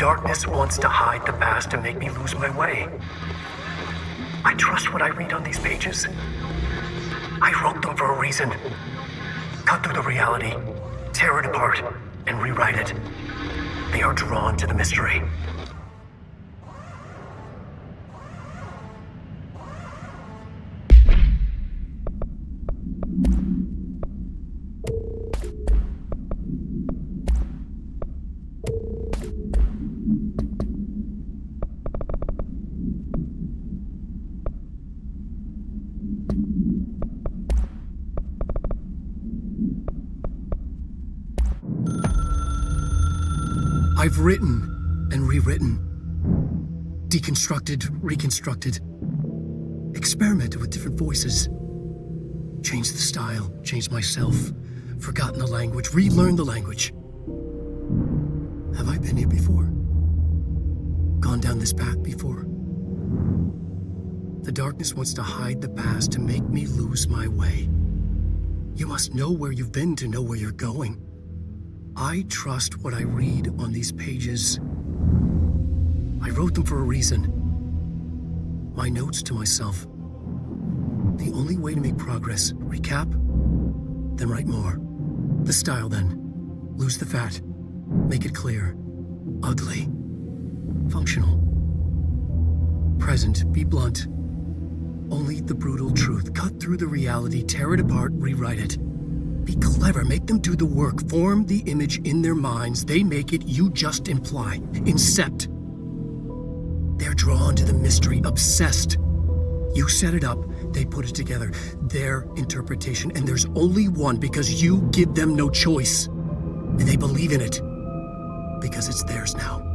darkness wants to hide the past and make me lose my way. I trust what I read on these pages. I wrote them for a reason. Cut through the reality, tear it apart, and rewrite it. They are drawn to the mystery. I've written and rewritten, deconstructed, reconstructed, experimented with different voices, changed the style, changed myself, forgotten the language, relearned the language. Have I been here before? Gone down this path before? The darkness wants to hide the past to make me lose my way. You must know where you've been to know where you're going. I trust what I read on these pages. I wrote them for a reason. My notes to myself. The only way to make progress, recap, then write more. The style then. Lose the fat. Make it clear. Ugly. Functional. Present. Be blunt. Only the brutal truth. Cut through the reality, tear it apart, rewrite it. Be clever, make them do the work, form the image in their minds. They make it, you just imply. Incept. They're drawn to the mystery, obsessed. You set it up, they put it together. Their interpretation, and there's only one because you give them no choice. And they believe in it because it's theirs now.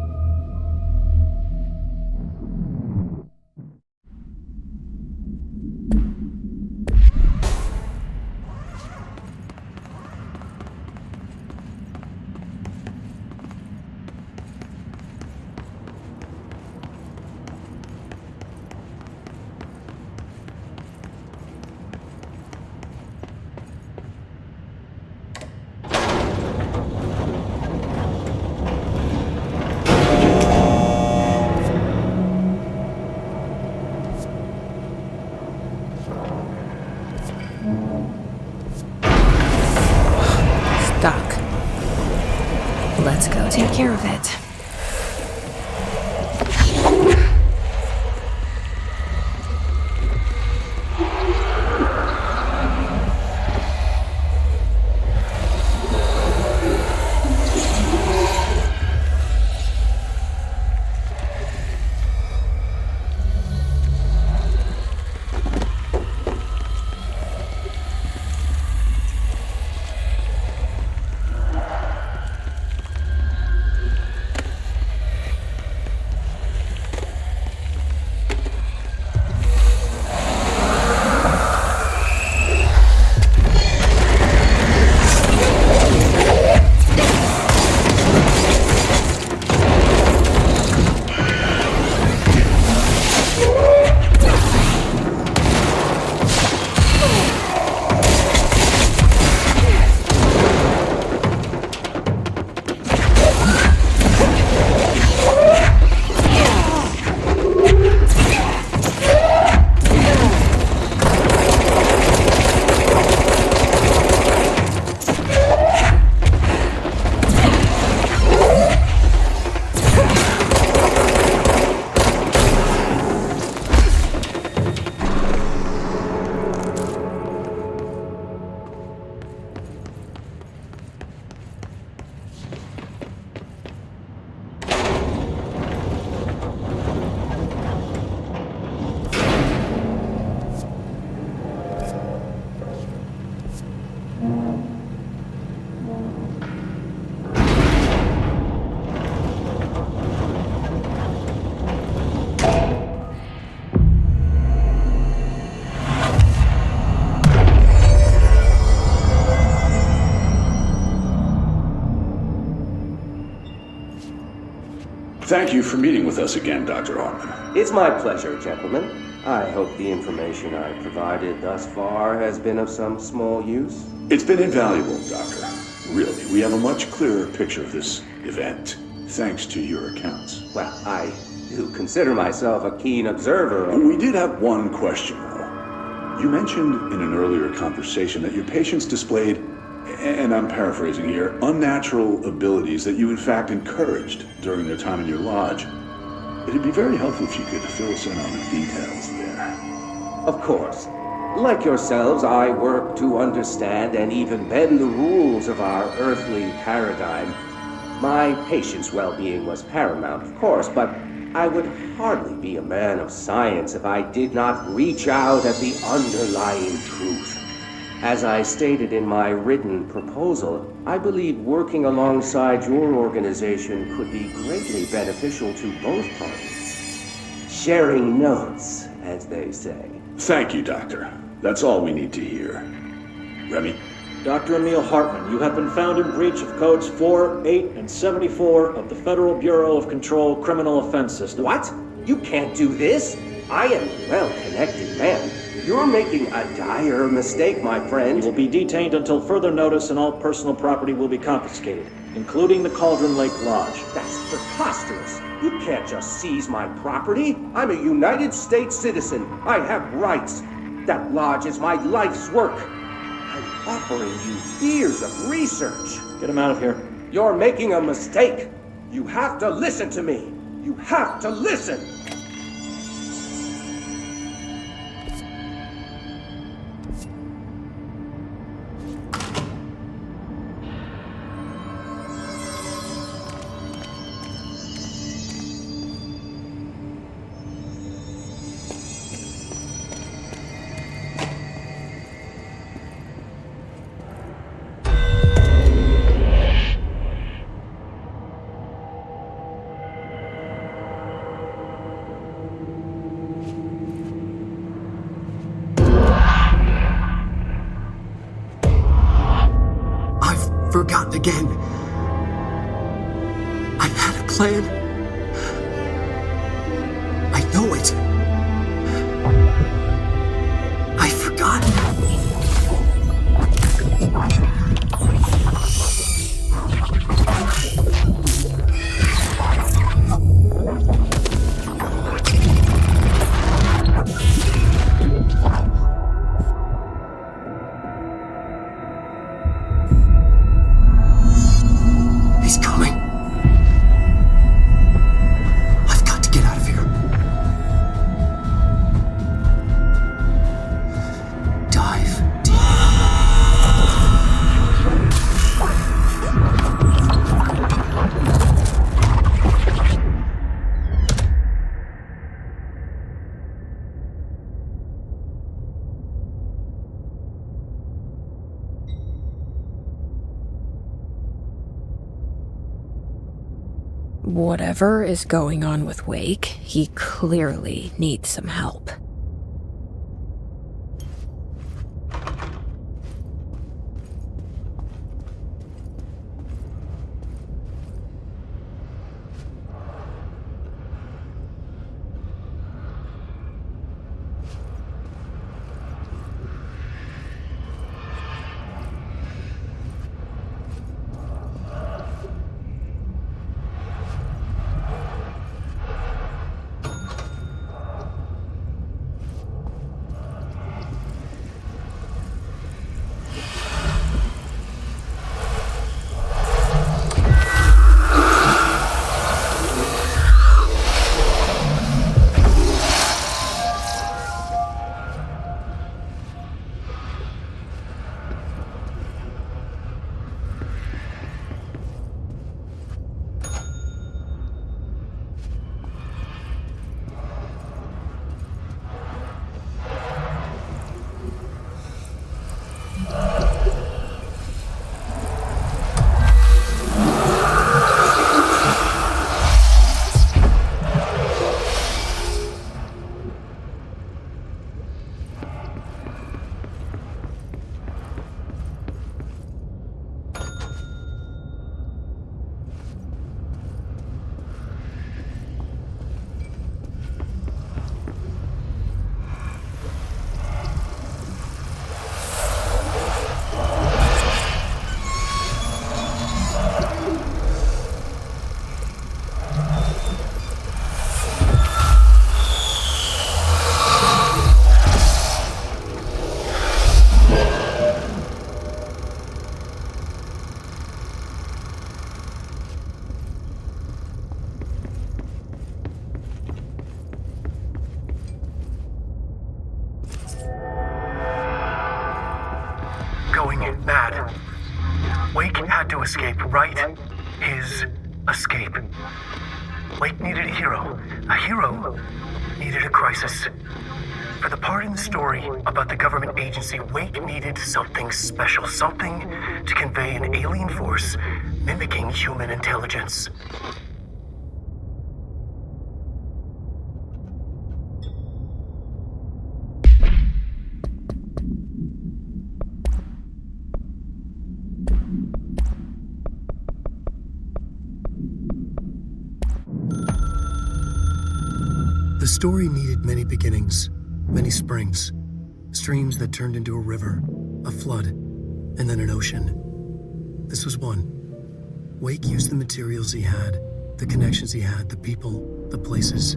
Let's go take care of it. Thank you for meeting with us again, Dr. Hartman. It's my pleasure, gentlemen. I hope the information I provided thus far has been of some small use. It's been invaluable, Doctor. Really, we have a much clearer picture of this event. thanks to your accounts. Well, I do consider myself a keen observer of... We did have one question, though. You mentioned in an earlier conversation that your patients displayed, and I'm paraphrasing here, unnatural abilities that you in fact encouraged during their time in your lodge. It'd be very helpful if you could fill us in on the details there. Of course. Like yourselves, I work to understand and even bend the rules of our earthly paradigm. My patient's well-being was paramount, of course, but I would hardly be a man of science if I did not reach out at the underlying truth. As I stated in my written proposal, I believe working alongside your organization could be greatly beneficial to both parties. Sharing notes, as they say. Thank you, Doctor. That's all we need to hear. Remy? Dr. Emil Hartman, you have been found in breach of Codes 4, 8, and 74 of the Federal Bureau of Control Criminal Offense System. What? You can't do this? I am a well-connected man. You're making a dire mistake, my friend. You will be detained until further notice, and all personal property will be confiscated, including the Cauldron Lake Lodge. That's preposterous. You can't just seize my property. I'm a United States citizen. I have rights. That lodge is my life's work. I'm offering you years of research. Get him out of here. You're making a mistake. You have to listen to me. You have to listen. Forgotten again. I had a plan. I know it. I forgot. He's coming. I've got to get out of here. Dive deep. Whatever is going on with Wake, he clearly needs some help. going mad. Wake had to escape, right? His escape. Wake needed a hero. A hero needed a crisis. For the part in the story about the government agency, Wake needed something special, something to convey an alien force mimicking human intelligence. The story needed many beginnings, many springs, streams that turned into a river, a flood, and then an ocean. This was one. Wake used the materials he had, the connections he had, the people, the places.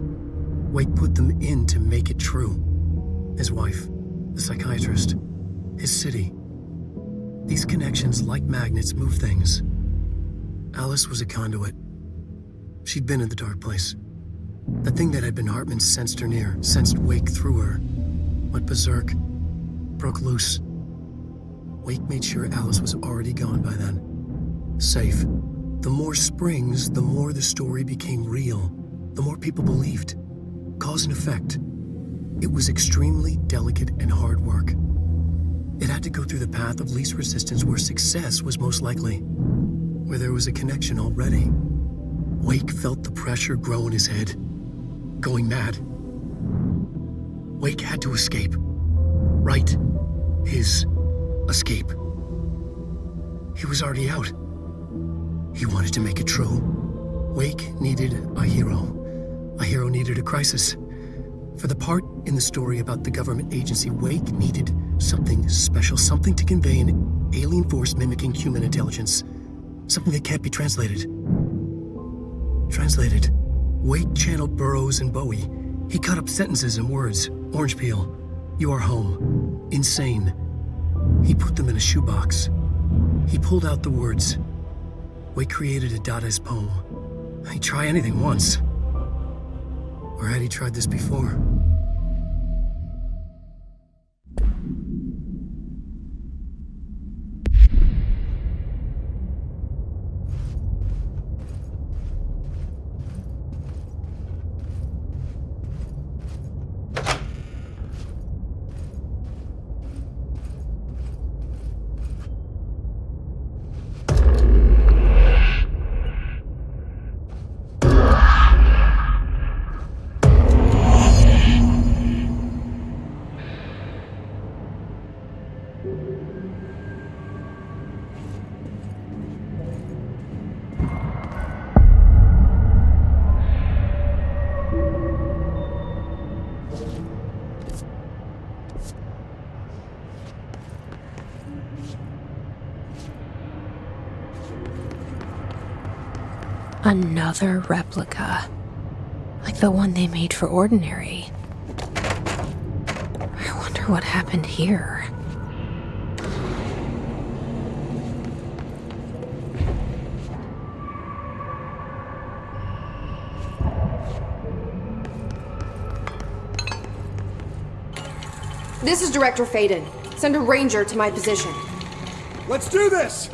Wake put them in to make it true. His wife, the psychiatrist, his city. These connections, like magnets, move things. Alice was a conduit. She'd been in the dark place. The thing that had been Hartman sensed her near, sensed Wake through her, went berserk, broke loose. Wake made sure Alice was already gone by then. Safe. The more springs, the more the story became real, the more people believed. Cause and effect. It was extremely delicate and hard work. It had to go through the path of least resistance where success was most likely, where there was a connection already. Wake felt the pressure grow in his head. Going mad. Wake had to escape. Right. His escape. He was already out. He wanted to make it true. Wake needed a hero. A hero needed a crisis. For the part in the story about the government agency, Wake needed something special, something to convey an alien force mimicking human intelligence. Something that can't be translated. Translated. Wake channeled Burroughs and Bowie. He cut up sentences and words. Orange peel. You are home. Insane. He put them in a shoebox. He pulled out the words. Wake created a Dadaist poem. He'd try anything once. Or had he tried this before? Another replica. Like the one they made for Ordinary. I wonder what happened here. This is Director Faden. Send a ranger to my position. Let's do this!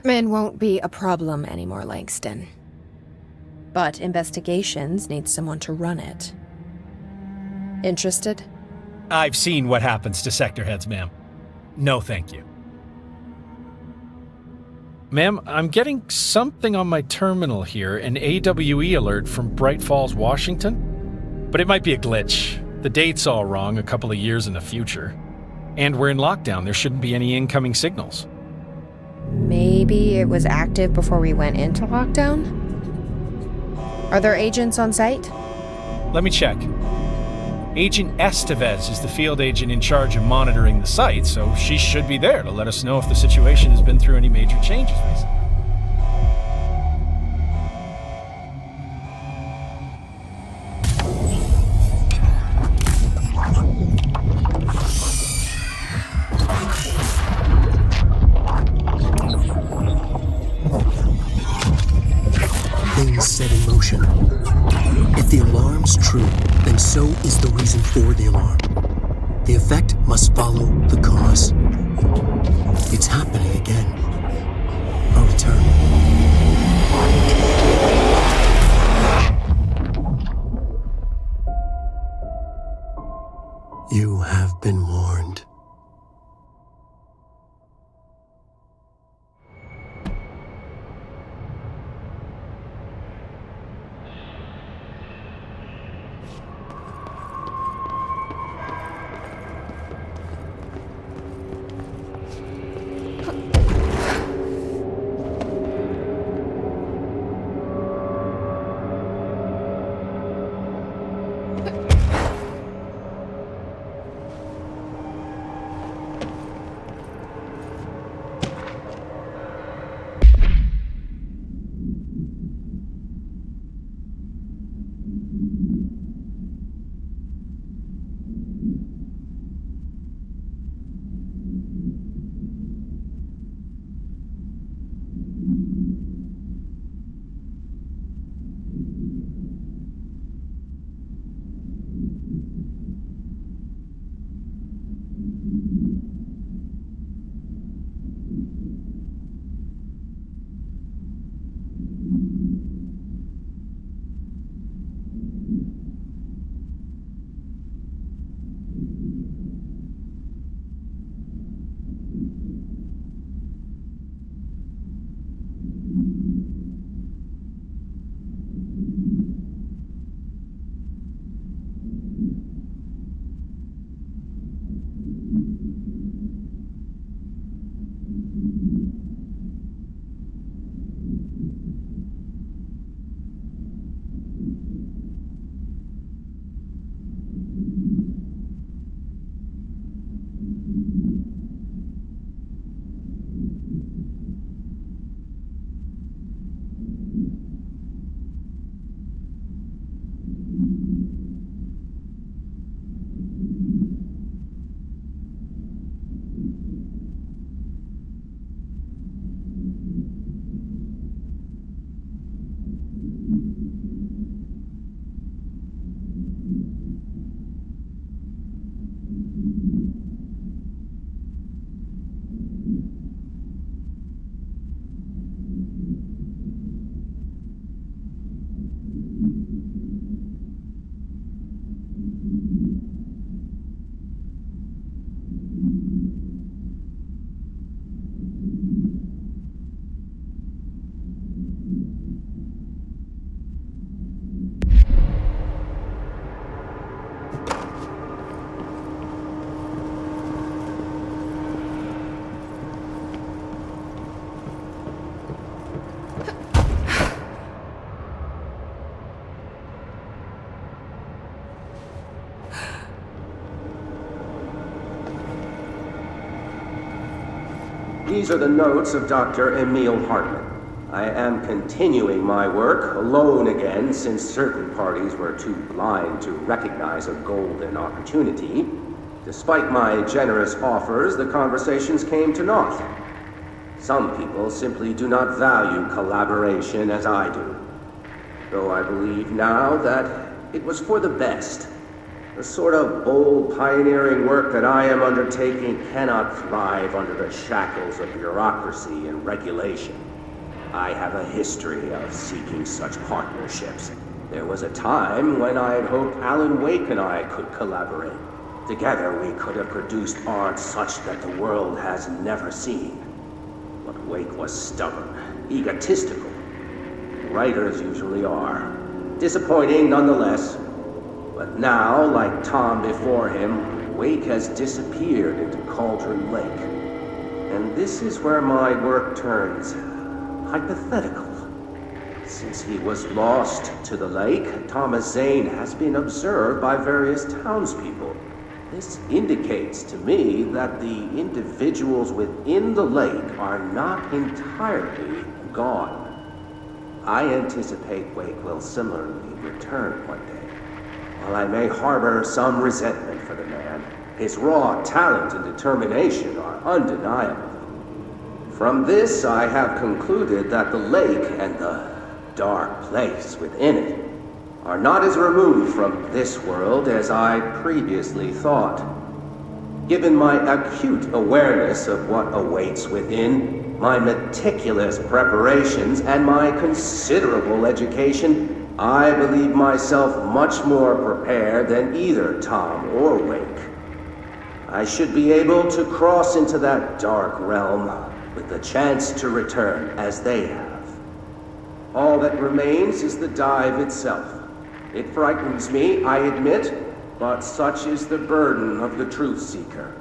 Hartman won't be a problem anymore, Langston. But investigations need someone to run it. Interested? I've seen what happens to sector heads, ma'am. No, thank you. Ma'am, I'm getting something on my terminal here, an AWE alert from Bright Falls, Washington. But it might be a glitch. The date's all wrong, a couple of years in the future. And we're in lockdown, there shouldn't be any incoming signals. Maybe it was active before we went into lockdown? Are there agents on site? Let me check. Agent Estevez is the field agent in charge of monitoring the site, so she should be there to let us know if the situation has been through any major changes recently. Things set in motion. If the alarm's true, then so is the reason for the alarm. The effect must follow the cause. It's happening again. A return. You have been warned. These are the notes of Dr. Emil Hartman. I am continuing my work alone again since certain parties were too blind to recognize a golden opportunity. Despite my generous offers, the conversations came to naught. Some people simply do not value collaboration as I do, though I believe now that it was for the best. The sort of bold, pioneering work that I am undertaking cannot thrive under the shackles of bureaucracy and regulation. I have a history of seeking such partnerships. There was a time when I had hoped Alan Wake and I could collaborate. Together we could have produced art such that the world has never seen. But Wake was stubborn, egotistical. Writers usually are. Disappointing nonetheless. But now, like Tom before him, Wake has disappeared into Cauldron Lake. And this is where my work turns hypothetical. Since he was lost to the lake, Thomas Zane has been observed by various townspeople. This indicates to me that the individuals within the lake are not entirely gone. I anticipate Wake will similarly return one day. While I may harbor some resentment for the man, his raw talent and determination are undeniable. From this, I have concluded that the lake and the dark place within it are not as removed from this world as I previously thought. Given my acute awareness of what awaits within, my meticulous preparations, and my considerable education, I believe myself much more prepared than either Tom or Wake. I should be able to cross into that dark realm with the chance to return as they have. All that remains is the dive itself. It frightens me, I admit, but such is the burden of the truth seeker.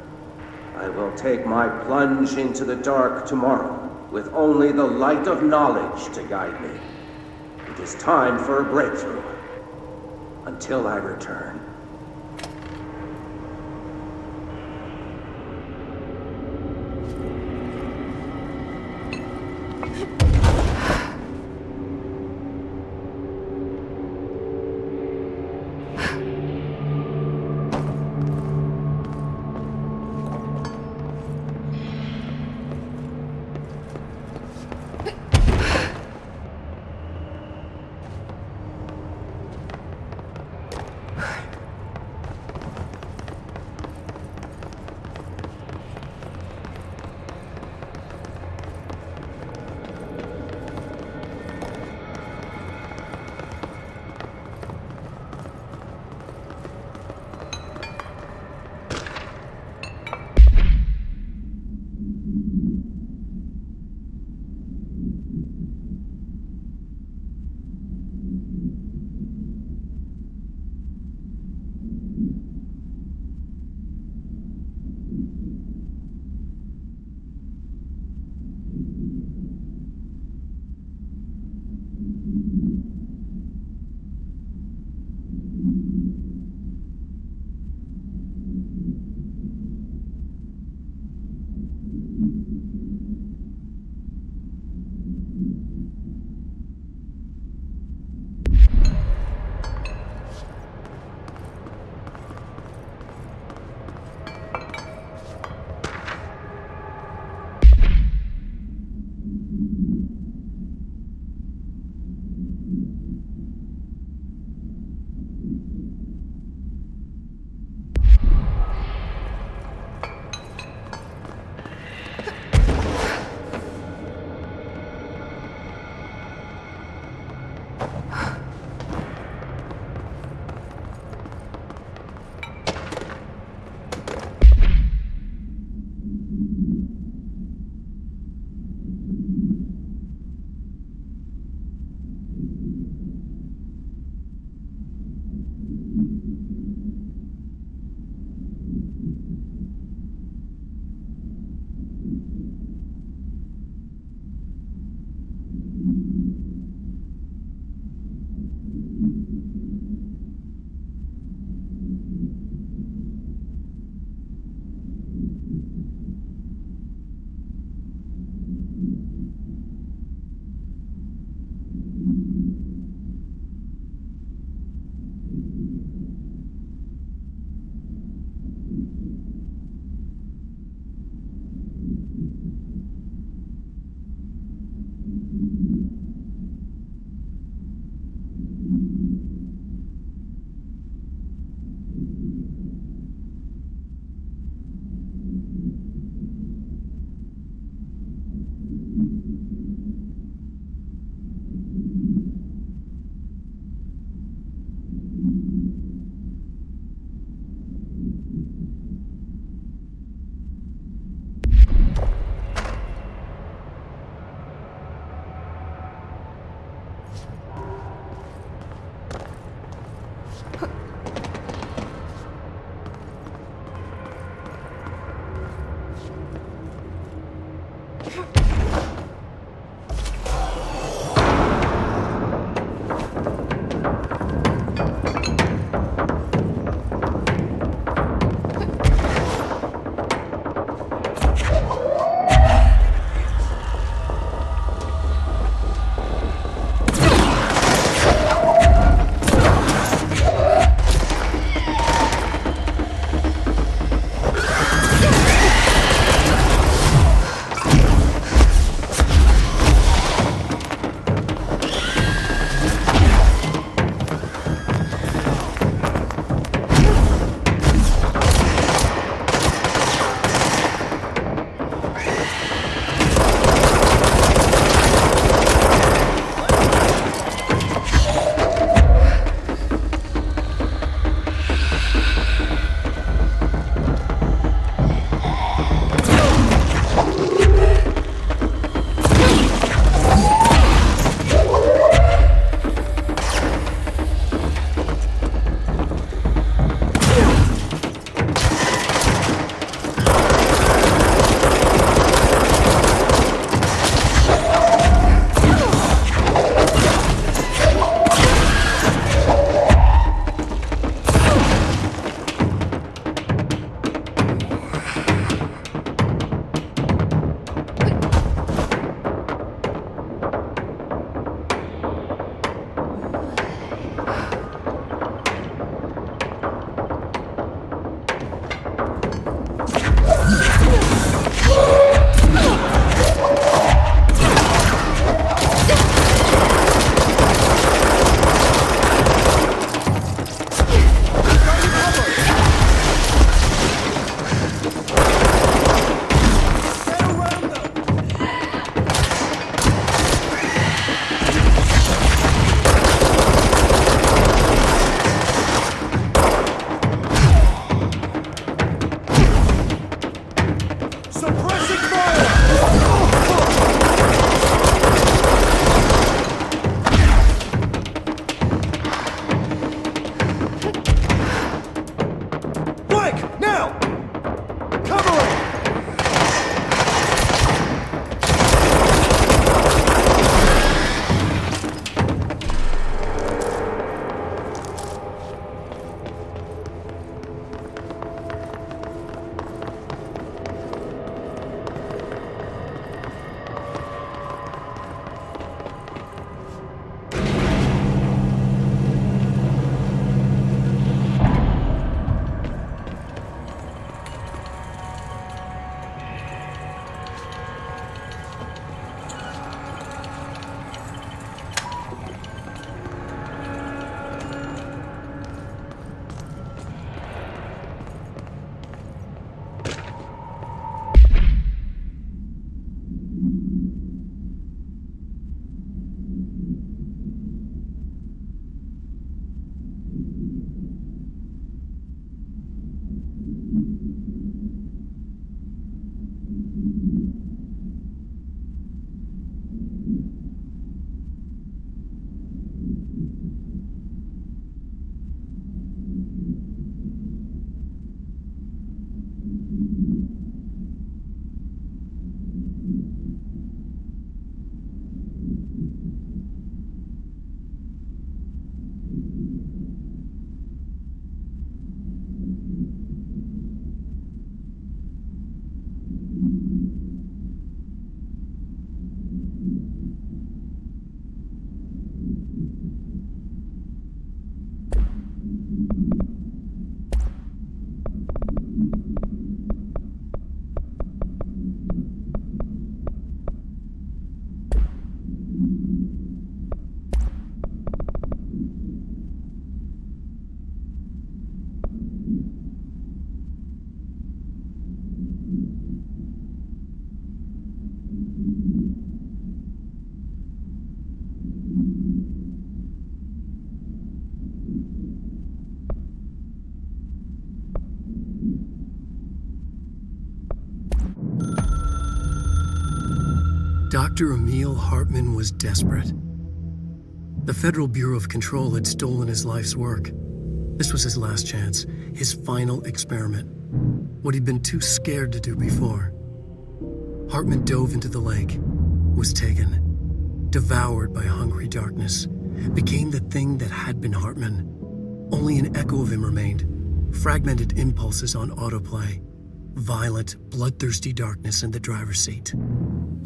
I will take my plunge into the dark tomorrow, with only the light of knowledge to guide me. It is time for a breakthrough. Until I return. Dr. Emil Hartman was desperate. The Federal Bureau of Control had stolen his life's work. This was his last chance, his final experiment, what he'd been too scared to do before. Hartman dove into the lake, was taken, devoured by hungry darkness, became the thing that had been Hartman. Only an echo of him remained, fragmented impulses on autoplay, violent, bloodthirsty darkness in the driver's seat.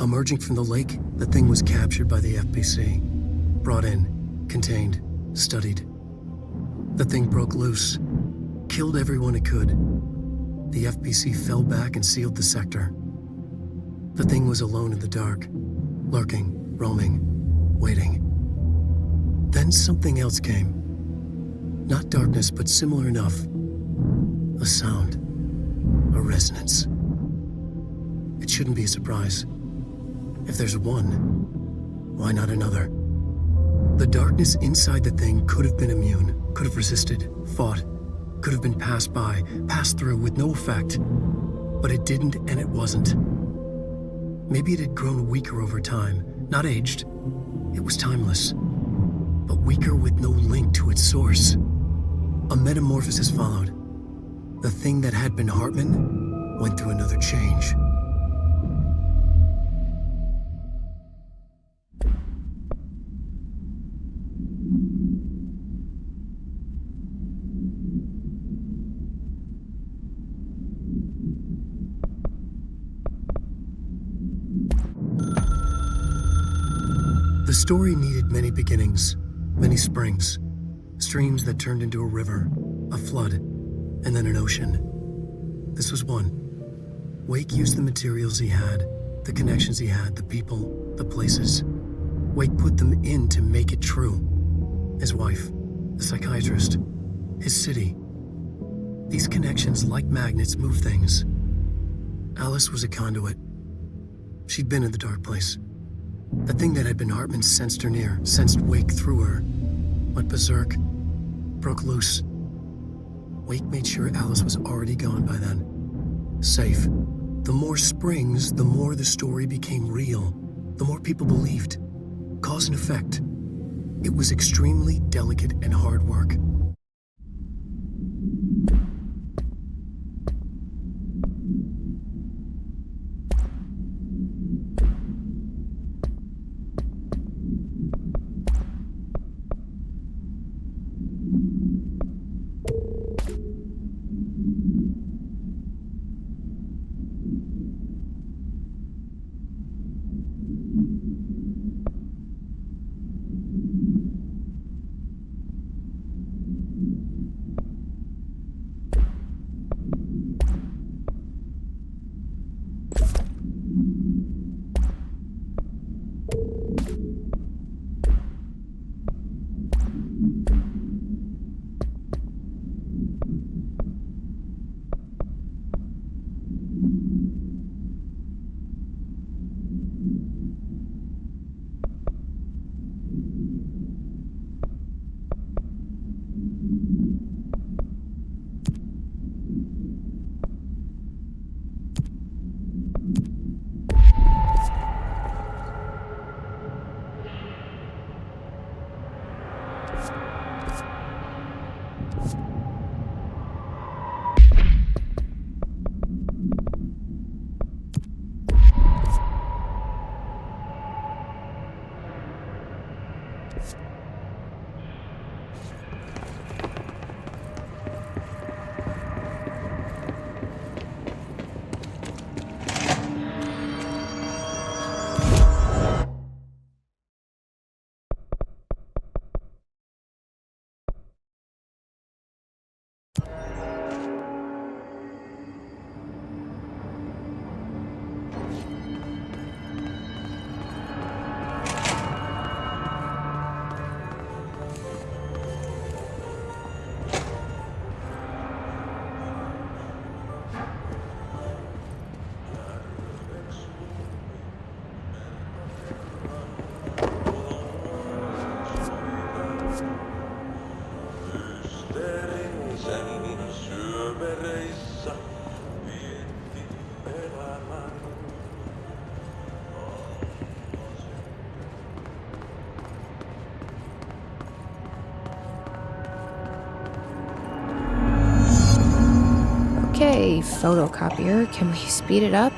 Emerging from the lake, the thing was captured by the FBC, brought in, contained, studied. The thing broke loose, killed everyone it could. The FBC fell back and sealed the sector. The thing was alone in the dark, lurking, roaming, waiting. Then something else came. Not darkness, but similar enough. A sound, a resonance. It shouldn't be a surprise. If there's one, why not another? The darkness inside the thing could have been immune, could have resisted, fought, could have been passed by, passed through with no effect. But it didn't, and it wasn't. Maybe it had grown weaker over time, not aged. It was timeless, but weaker with no link to its source. A metamorphosis followed. The thing that had been Hartman went through another change. The story needed many beginnings, many springs, streams that turned into a river, a flood, and then an ocean. This was one. Wake used the materials he had, the connections he had, the people, the places. Wake put them in to make it true. His wife, the psychiatrist, his city. These connections, like magnets, move things. Alice was a conduit. She'd been in the dark place. The thing that had been Hartman sensed her near, sensed Wake through her. Went berserk, broke loose. Wake made sure Alice was already gone by then. Safe. The more springs, the more the story became real. The more people believed. Cause and effect. It was extremely delicate and hard work. Okay, photocopier, can we speed it up?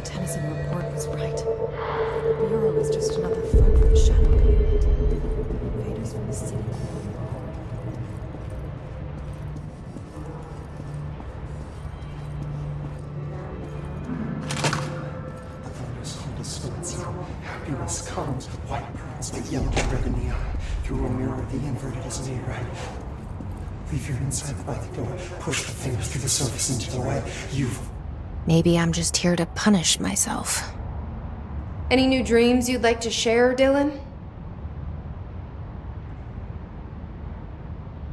Tennyson report was right. The Bureau is just another front for the shadow government. Invaders from the city. The thunders hold us towards zero. Happiness comes. White pearls with yellow red and neon. Through a mirror, the inverted is made right. Leave your inside by the door. Push the fingers through the surface into the way. Maybe I'm just here to punish myself. Any new dreams you'd like to share, Dylan?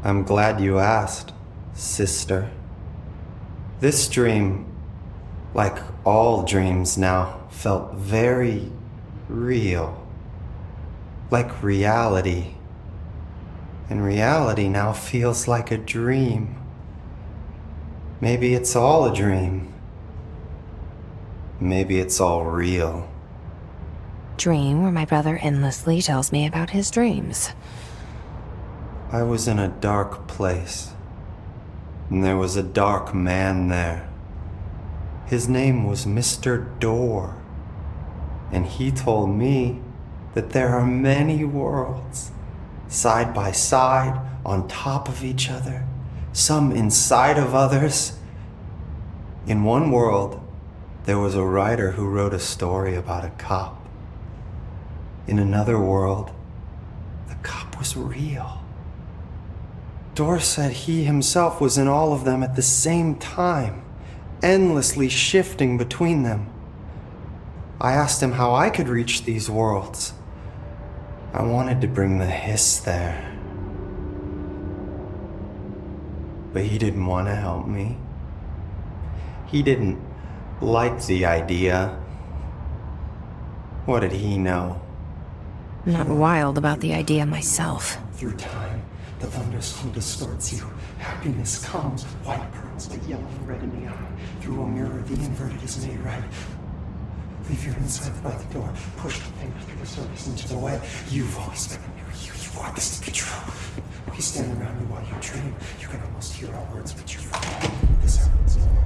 I'm glad you asked, sister. This dream, like all dreams now, felt very real. Like reality. And reality now feels like a dream. Maybe it's all a dream. Maybe it's all real. Dream where my brother endlessly tells me about his dreams. I was in a dark place, and there was a dark man there. His name was Mr. Door, and he told me that there are many worlds, side by side, on top of each other, some inside of others. In one world, there was a writer who wrote a story about a cop. In another world, the cop was real. Door said he himself was in all of them at the same time, endlessly shifting between them. I asked him how I could reach these worlds. I wanted to bring the hiss there. But he didn't want to help me. He didn't like the idea. What did he know? I'm not wild about the idea myself. Through time, the thunderstorm distorts you. Happiness comes. White pearls with yellow and red and neon. Through a mirror, the inverted is made right. Leave your inside by the door. Push the fingers through the surface into the way. You've always been a mirror. You want this to be true. We stand around you while you dream. You can almost hear our words, but you forget. This happens more.